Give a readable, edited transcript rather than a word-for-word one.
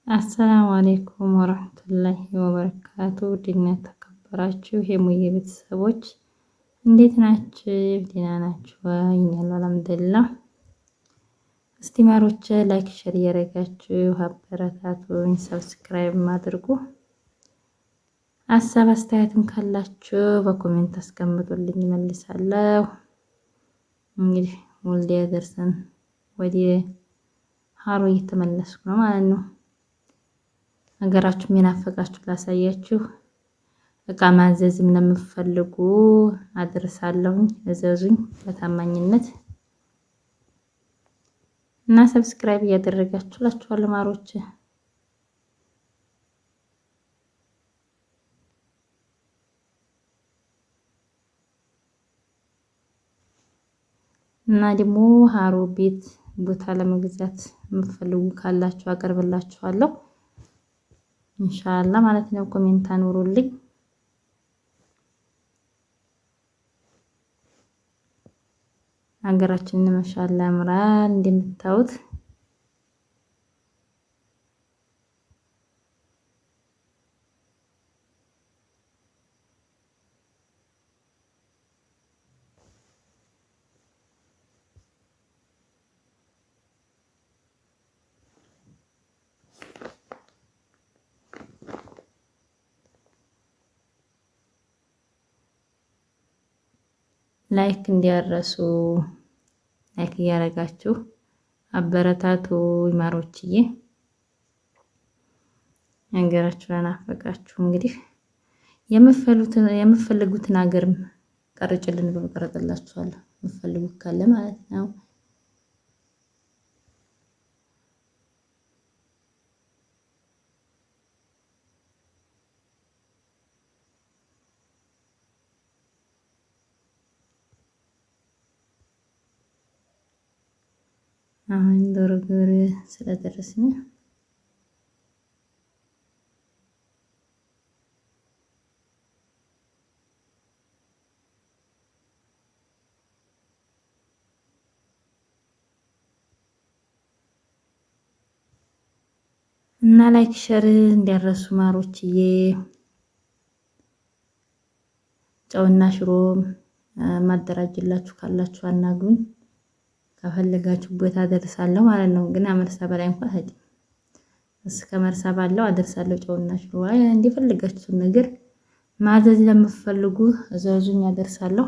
አሰላሙ አሌይኩም ወረህመቱላሂ ወበረካቱ። ድና ተከበራችሁ የሙዬ ቤተሰቦች እንዴት ናችሁ? ደህና ናችሁ? እኛን አልሐምዱሊላህ። እስቲ ማሮቼ ላይክ ሸር እያደረጋችሁ አበረታቱኝ፣ ሰብስክራይብ አድርጉ። ሀሳብ አስተያየትም ካላችሁ በኮሜንት አስቀምጡልኝ እመልሳለሁ። እንግዲህ ወልዲያ ደርሰን ወደ ሀሮ እየተመለስኩ ነው ማለት ነው። ሀገራችሁ የናፈቃችሁ ላሳያችሁ። እቃ ማዘዝም ለምትፈልጉ አድርሳለሁኝ፣ እዘዙኝ በታማኝነት እና ሰብስክራይብ እያደረጋችሁ ላችኋለሁ ማሮች። እና ደግሞ ሀሮ ቤት ቦታ ለመግዛት የምትፈልጉ ካላችሁ አቀርብላችኋለሁ ኢንሻአላህ ማለት ነው። ኮሜንት አኑሩልኝ። ሀገራችን ማሻአላህ ያምራል እንደምታዩት። ላይክ እንዲያረሱ ላይክ እያደረጋችሁ አበረታቱ ማሮችዬ። ሀገራችሁ ናፈቃችሁ። እንግዲህ የምትፈልጉትን ሀገርም ቀርጭልን ብሎ ቀረጥላችኋለሁ የምትፈልጉት ካለ ማለት ነው። አሁን ዶሮ ግብር ስለደረስን እና ላይክ ሸር እንዲያረሱ ማሮችዬ። ጨውና ሽሮም ማደራጅላችሁ ካላችሁ አናግሩኝ። ከፈለጋችሁ ቦታ አደርሳለሁ ማለት ነው። ግን አመርሳ በላይ እንኳን አይደለም፣ እስከ መርሳ ባለው አደርሳለሁ። ጨውና ሽሮ እንደፈለጋችሁት ነገር ማዘዝ ለምትፈልጉ እዘዙኝ፣ አደርሳለሁ።